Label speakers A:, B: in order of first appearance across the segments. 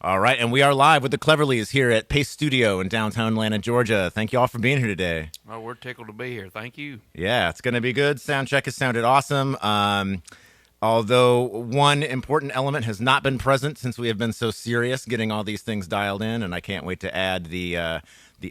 A: All right, and we are live with the Cleverlys here at Paste Studio in downtown Atlanta, Georgia. Thank you all for being here today.
B: Well, we're tickled to be here. Thank you.
A: Yeah, it's going to be good. Sound check has sounded awesome. Although one important element has not been present since we have been so serious getting all these things dialed in, and I can't wait to add the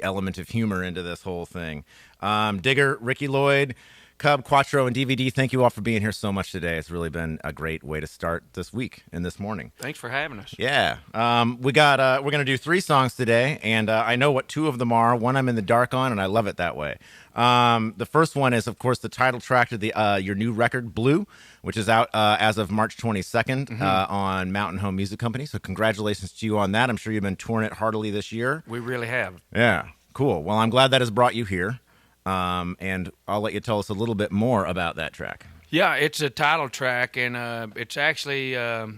A: element of humor into this whole thing. Digger, Ricky Lloyd, Cub, Quattro, and DVD, thank you all for being here so much today. It's really been a great way to start this week and this morning.
B: Thanks for having us.
A: Yeah. We're going to do 3 songs today, and I know what 2 of them are. One I'm in the dark on, and I love it that way. The first one is, of course, the title track to your new record, Blue, which is out as of March 22nd on Mountain Home Music Company. So congratulations to you on that. I'm sure you've been touring it heartily this year.
B: We really have.
A: Yeah, cool. Well, I'm glad that has brought you here. And I'll let you tell us a little bit more about that track.
B: Yeah, it's a title track, and it's actually, a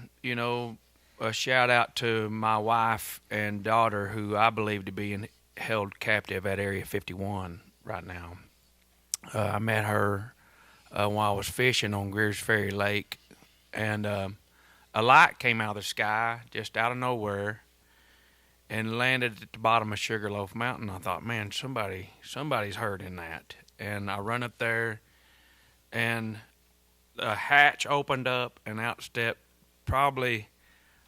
B: shout out to my wife and daughter, who I believe to be held captive at Area 51 right now. I met her while I was fishing on Greer's Ferry Lake, and a light came out of the sky just out of nowhere and landed at the bottom of Sugarloaf Mountain. I thought, man, somebody's hurt in that. And I run up there, and the hatch opened up, and out stepped probably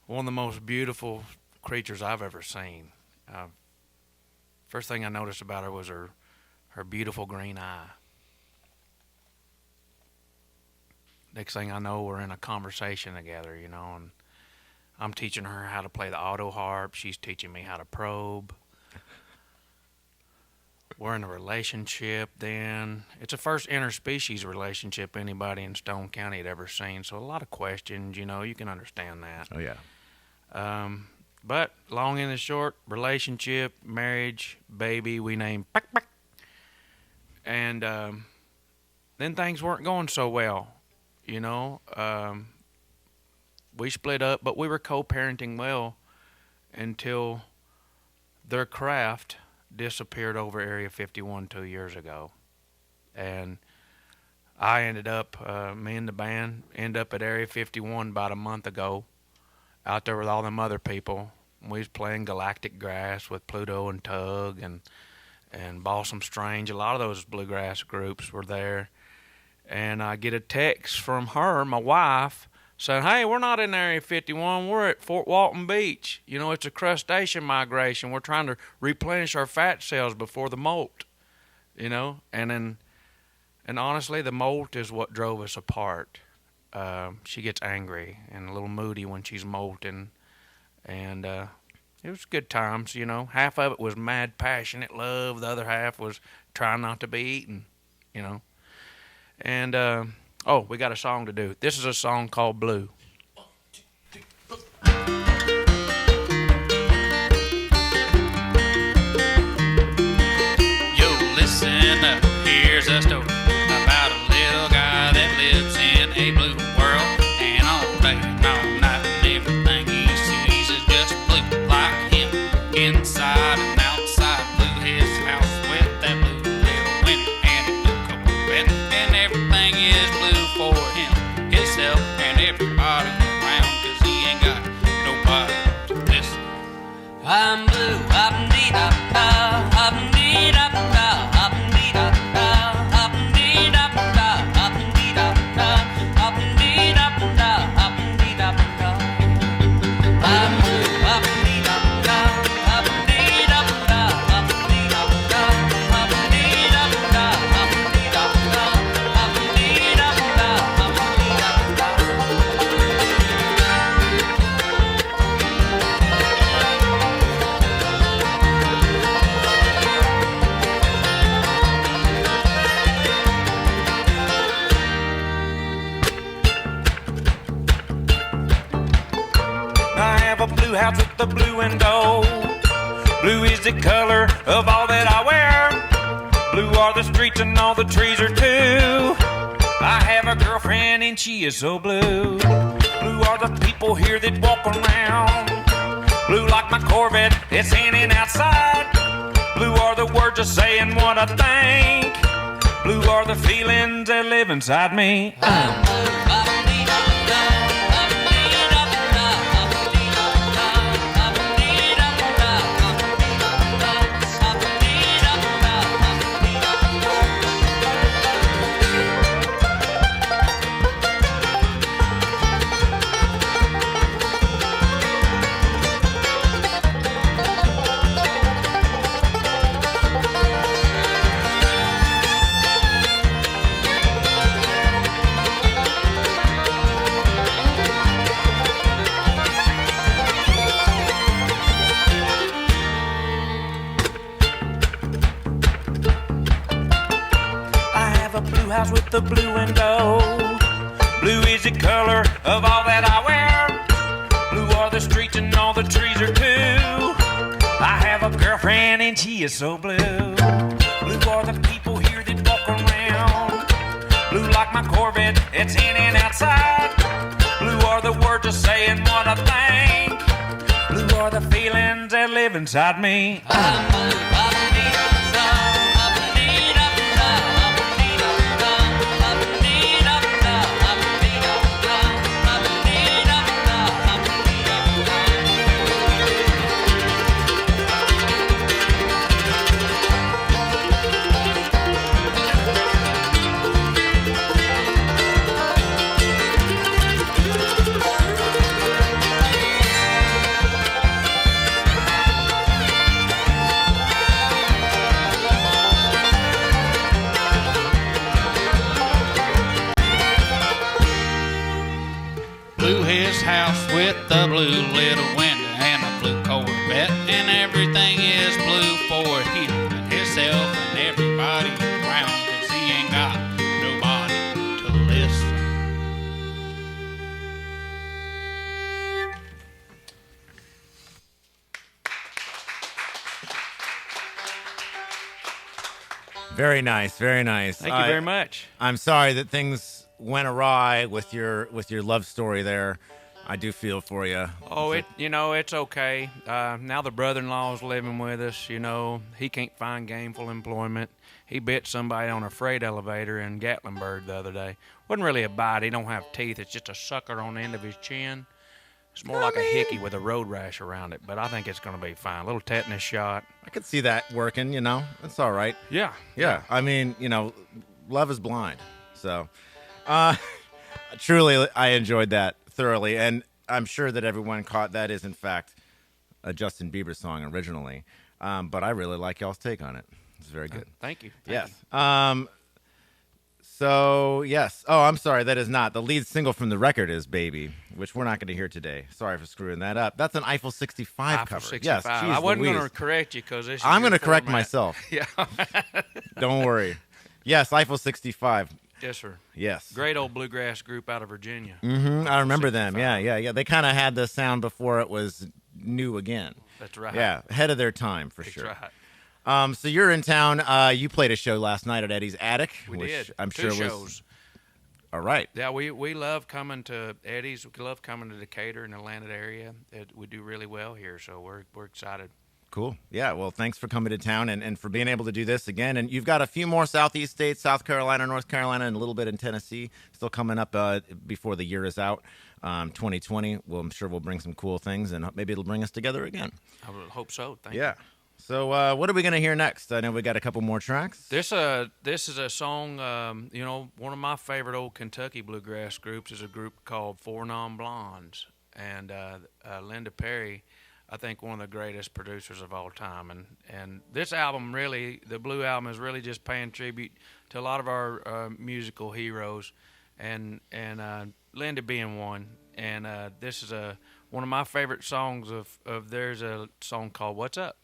B: one of the most beautiful creatures I've ever seen. First thing I noticed about her was her beautiful green eye. Next thing I know, we're in a conversation together, and I'm teaching her how to play the auto harp. She's teaching me how to probe. We're in a relationship then. It's the first interspecies relationship anybody in Stone County had ever seen. So a lot of questions, you can understand that.
A: Oh, yeah.
B: But long and the short, relationship, marriage, baby, we named Pack Pack. And then things weren't going so well, We split up, but we were co-parenting well until their craft disappeared over Area 51 2 years ago. And I ended up, me and the band, ended up at Area 51 about a month ago, out there with all them other people. We was playing Galactic Grass with Pluto and Tug and Balsam Strange. A lot of those bluegrass groups were there. And I get a text from her, my wife, saying, hey, we're not in Area 51. We're at Fort Walton Beach. It's a crustacean migration. We're trying to replenish our fat cells before the molt, And honestly, the molt is what drove us apart. She gets angry and a little moody when she's molting. And it was good times, Half of it was mad, passionate love. The other half was trying not to be eaten, And we got a song to do. This is a song called Blue.
C: Yo, listen up, here's a story about a little guy that lives in a blue world. And all day and all night and everything he sees is just blue. Like him, inside and outside. Blue his house with that blue little window and a blue Corvette. And everything is blue for him, himself, and everybody around. 'Cause he ain't got nobody to listen. I'm blue, I'm dee da da, I'm dee da da, I'm dee da da, I'm dee da da, I'm dee da da, I'm dee da da, I'm dee da da. I'm blue, I'm dee da da, I'm dee da da, I'm dee da da, I'm dee da da, I'm dee da da, I'm dee da da, I'm dee da da.
D: I have a blue house with a blue window. Blue is the color of all that I wear. Blue are the streets and all the trees are too. I have a girlfriend and she is so blue. Blue are the people here that walk around. Blue like my Corvette, it's in and outside. Blue are the words I say and what I think. Blue are the feelings that live inside me.
C: I'm blue, I'm dee da da, I'm dee da da, I'm dee da da, I'm
D: the blue and gold. Blue is the color of all that I wear. Blue are the streets and all the trees are too. I have a girlfriend and she is so blue. Blue are the people here that walk around. Blue like my Corvette, it's in and outside. Blue are the words I say and what I think. Blue are the feelings that live inside me.
C: Blue his house with the blue little window and a blue Corvette, and everything is blue for him and himself and everybody around, 'cause he ain't got nobody to listen.
A: Very nice, very nice.
B: Thank you very much.
A: I'm sorry that things went awry with your love story there. I do feel for you.
B: Oh, it's okay. Now the brother-in-law's living with us. He can't find gainful employment. He bit somebody on a freight elevator in Gatlinburg the other day. Wasn't really a bite. He don't have teeth. It's just a sucker on the end of his chin. It's more like a hickey with a road rash around it, but I think it's going to be fine. A little tetanus shot.
A: I could see that working, It's all right.
B: Yeah.
A: Yeah. I mean, love is blind. So, truly, I enjoyed that thoroughly, and I'm sure that everyone caught that is, in fact, a Justin Bieber song originally. But I really like y'all's take on it. It's very good.
B: Thank you.
A: Yes. So, yes. Oh, I'm sorry. That is not. The lead single from the record is Baby, which we're not going to hear today. Sorry for screwing that up. That's an Eiffel 65
B: Eiffel
A: cover.
B: 65.
A: Yes.
B: I wasn't going to correct you because
A: I'm going to correct myself.
B: Yeah.
A: Don't worry. Yes, Eiffel 65.
B: Yes, sir.
A: Yes.
B: Great old bluegrass group out of Virginia.
A: Mm-hmm. I remember them. Yeah. They kind of had the sound before it was new again.
B: That's right.
A: Yeah, ahead of their time for
B: That's
A: sure.
B: right.
A: So you're in town. You played a show last night at Eddie's Attic.
B: We
A: which
B: did.
A: I'm
B: Two
A: sure
B: shows.
A: was all right.
B: Yeah, we love coming to Eddie's. We love coming to Decatur and the Atlanta area. We do really well here, so we're excited.
A: Cool. Yeah, well, thanks for coming to town and for being able to do this again. And you've got a few more Southeast states, South Carolina, North Carolina, and a little bit in Tennessee still coming up before the year is out. 2020, well, I'm sure we'll bring some cool things, and maybe it'll bring us together again.
B: I would hope so. Thank you.
A: Yeah. So what are we going to hear next? I know we got a couple more tracks.
B: This is a song, one of my favorite old Kentucky bluegrass groups is a group called Four Non Blondes. And Linda Perry, I think one of the greatest producers of all time. And this album really, the Blue Album, is really just paying tribute to a lot of our musical heroes, and Linda being one. And this is one of my favorite songs of theirs, a song called What's Up?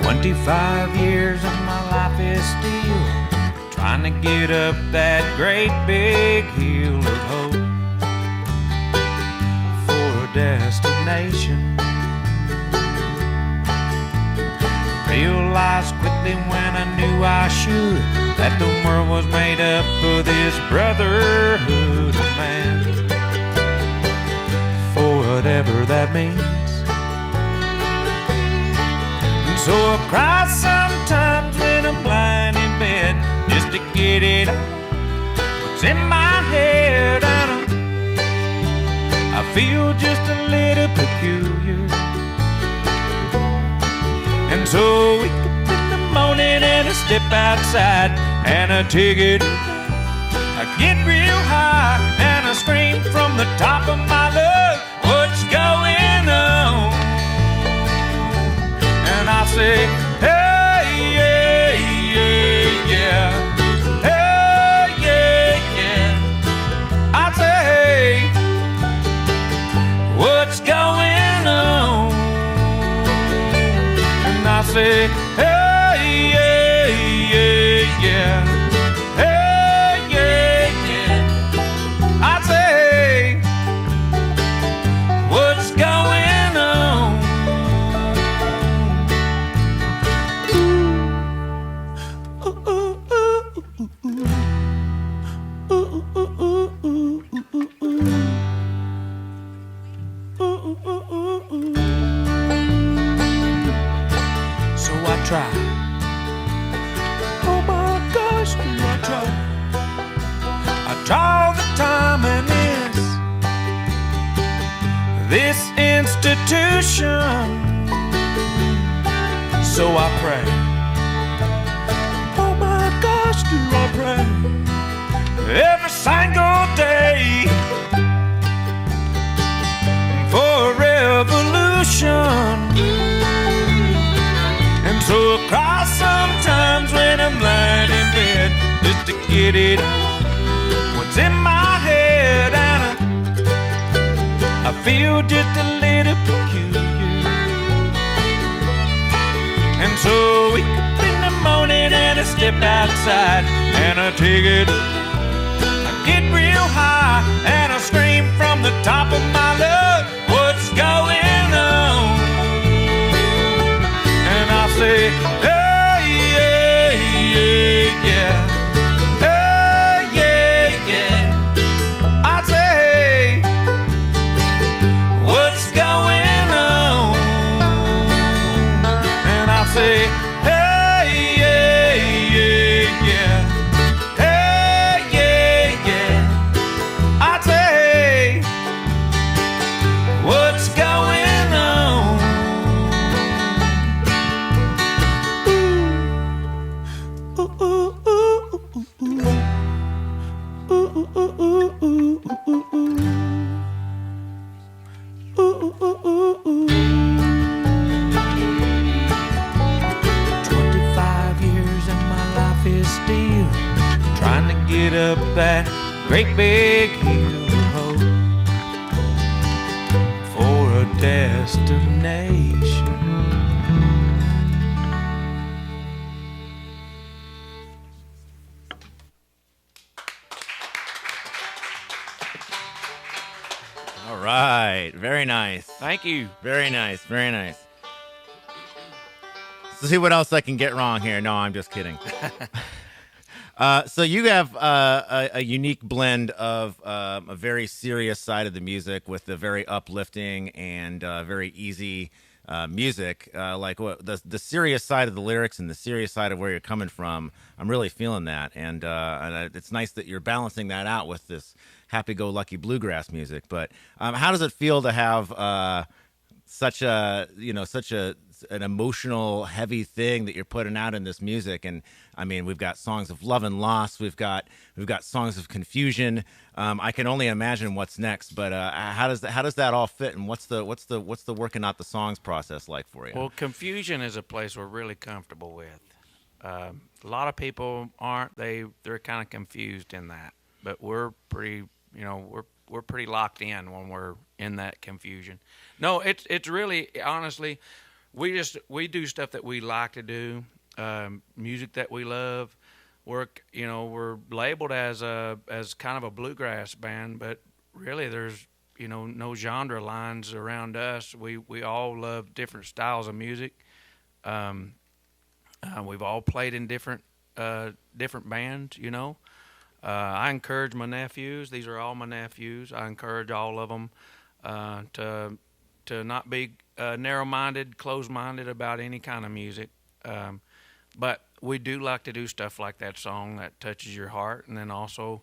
D: 25 years of my life is still trying to get up that great big hill of hope for a destination. Realized quickly when I knew I should that the world was made up of this brotherhood of man, for whatever that means. So I cry sometimes when I'm lying in bed just to get it out what's in my head. And I feel just a little peculiar. And so I wake up in the morning and I step outside and I take it. I get real high and I scream from the top of my lungs, what's going on? And I say, hey, hey, say, hey, yeah, yeah, yeah. Hey, yeah, yeah. I say, what's going on? Ooh, ooh, ooh, ooh, ooh, ooh, ooh, ooh, ooh, ooh. So I try. Oh my gosh, do I try? I try all the time, and this institution. So I pray. Oh my gosh, do I pray every single day for a revolution. And so I cry sometimes when I'm lying in bed just to get it what's in my head, and I feel just a little peculiar. And so I wake up in the morning and I step outside and I take it. I get real high and I scream from the top of my lungs, what's going on? And I say, hey, yeah, yeah, yeah. Hey, yeah, yeah. I say, what's going on? And I say, hey, yeah, yeah, yeah. Hey, yeah, yeah. I say, what's going on? Ooh, ooh, ooh, ooh, ooh, ooh. Ooh, ooh, ooh, ooh, ooh, ooh, ooh. Ooh, ooh, ooh, ooh. 25 years and my life is still trying to get up that great big hill of hope for a destination.
A: All right. Very nice.
B: Thank you.
A: Very nice. Very nice. Let's see what else I can get wrong here. No, I'm just kidding. So you have a unique blend of a very serious side of the music with the very uplifting and very easy music. Like what the serious side of the lyrics and the serious side of where you're coming from. I'm really feeling that, and it's nice that you're balancing that out with this happy-go-lucky bluegrass music. But how does it feel to have such an emotional, heavy thing that you're putting out in this music? And I mean, we've got songs of love and loss. We've got songs of confusion. I can only imagine what's next. But how does that all fit? And what's the working out the songs process like for you?
B: Well, confusion is a place we're really comfortable with. A lot of people aren't. They're kind of confused in that. But we're pretty, we're pretty locked in when we're in that confusion. No, it's really, honestly, we do stuff that we like to do, music that we love. We're labeled as kind of a bluegrass band, but really there's no genre lines around us. We all love different styles of music. We've all played in different bands. I encourage my nephews. These are all my nephews. I encourage all of them to not be narrow-minded, closed-minded about any kind of music. But we do like to do stuff like that song that touches your heart, and then also,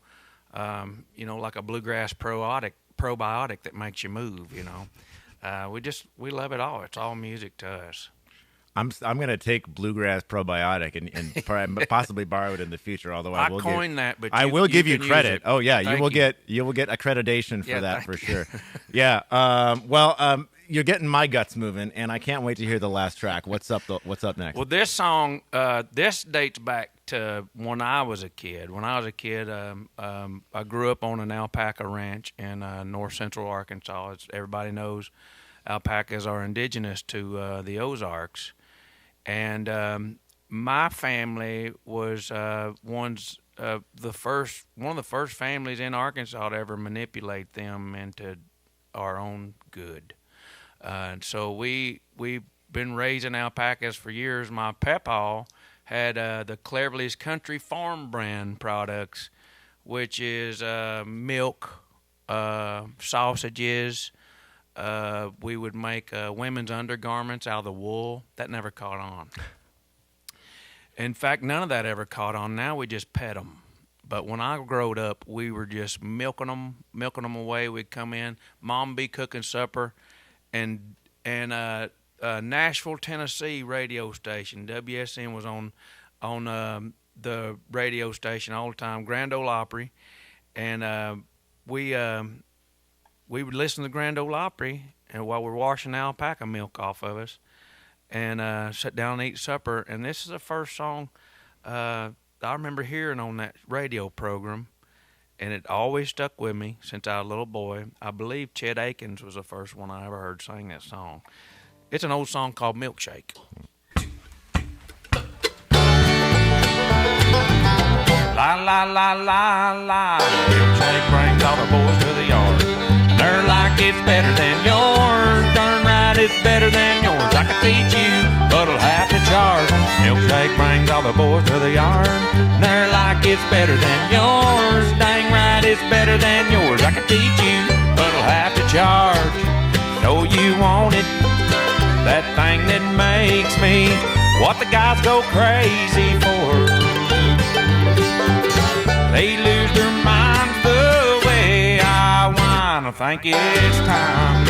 B: like a bluegrass probiotic that makes you move. We love it all. It's all music to us.
A: I'm gonna take bluegrass probiotic and possibly borrow it in the future. Although I will give you credit. Oh yeah, you will get accreditation for that for sure. Yeah. You're getting my guts moving, and I can't wait to hear the last track. What's up next?
B: Well, this song this dates back to when I was a kid. When I was a kid, I grew up on an alpaca ranch in north central Arkansas. Everybody knows alpacas are indigenous to the Ozarks. And my family was one of the first families in Arkansas to ever manipulate them into our own good. And so we've been raising alpacas for years. My papaw had the Cleverlys Country Farm brand products, which is milk, sausages. We would make women's undergarments out of the wool. That never caught on. In fact, none of that ever caught on. Now we just pet them. But when I growed up, we were just milking them away. We'd come in, Mom be cooking supper, and Nashville, Tennessee radio station, WSN was on the radio station all the time, Grand Ole Opry, and we would listen to Grand Ole Opry, and while we're washing alpaca milk off of us, and sit down and eat supper. And this is the first song I remember hearing on that radio program, and it always stuck with me since I was a little boy. I believe Chet Akins was the first one I ever heard sing that song. It's an old song called Milkshake.
D: La la la la la, Milkshake brings all the boys to the yard. And they're like it's better than yours. Darn right, it's better than yours. I could teach you, but I'll have to charge. Milkshake brings all the boys to the yard. And they're like it's better than yours. Dang right, it's better than yours. I could teach you, but I'll have to charge. Know you want it, that thing that makes me what the guys go crazy for. They lose their minds the way I whine. I think it's time.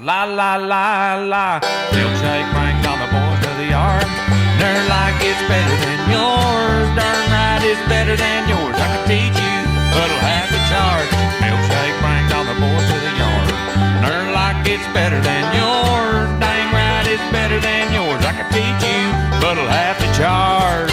D: La la la la, Milkshake brings all the boys to the yard. They're like it's better than yours. Darn right, it's better than yours. I could teach you, but I'll have to charge. Milkshake brings all the boys to the yard. They're like it's better than yours. Dang right, it's better than yours. I could teach you, but I'll have to charge.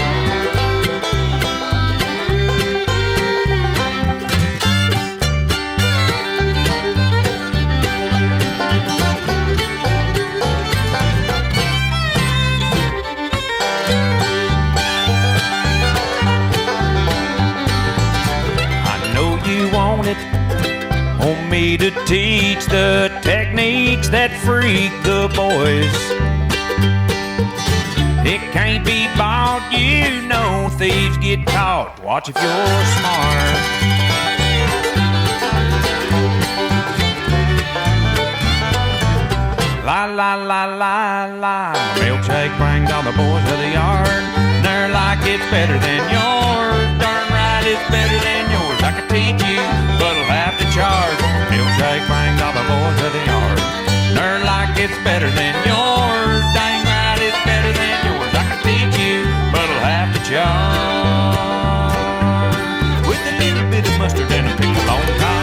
D: Want me to teach the techniques that freak the boys. It can't be bought, you know thieves get caught. Watch if you're smart. La la la la la, Milkshake brings all the boys to the yard. They're like it's better than yours. Darn right, it's better than yours. I could teach you, but I'll have to charge. Milkshake brings all the boys to the yard. They're like it's better than yours. Dang right, it's better than yours. I could teach you, but I'll have to charge. With a little bit of mustard and a pickle on top.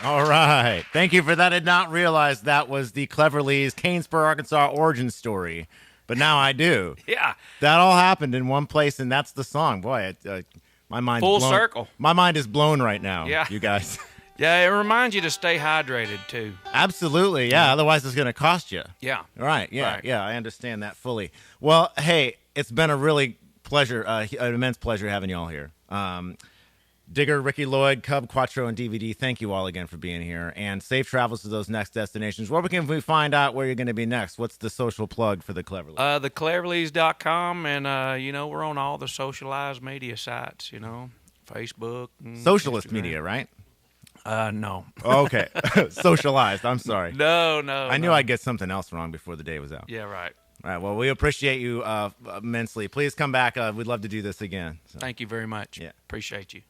A: All right. Thank you for that. I did not realize that was the Cleverlys Canesboro, Arkansas origin story, but now I do.
B: Yeah.
A: That all happened in one place, and that's the song. Boy, my mind's
B: Full
A: blown.
B: circle.
A: My mind is blown right now,
B: Yeah.
A: you guys.
B: Yeah, it reminds you to stay hydrated, too.
A: Absolutely, yeah. Otherwise, it's going to cost you.
B: Yeah.
A: Right, yeah,
B: Right.
A: yeah. I understand that fully. Well, hey, it's been a really pleasure, an immense pleasure having you all here. Digger, Ricky Lloyd, Cub, Quattro, and DVD, thank you all again for being here. And safe travels to those next destinations. Where can we find out where you're going to be next? What's the social plug for the Cleverlys?
B: TheCleverlys.com, and, we're on all the socialized media sites, Facebook.
A: Socialist
B: Instagram.
A: media, right?
B: No.
A: Okay. Socialized. I'm sorry.
B: No.
A: I knew I'd get something else wrong before the day was out.
B: Yeah, right.
A: All right. Well, we appreciate you immensely. Please come back. We'd love to do this again. So.
B: Thank you very much.
A: Yeah.
B: Appreciate you.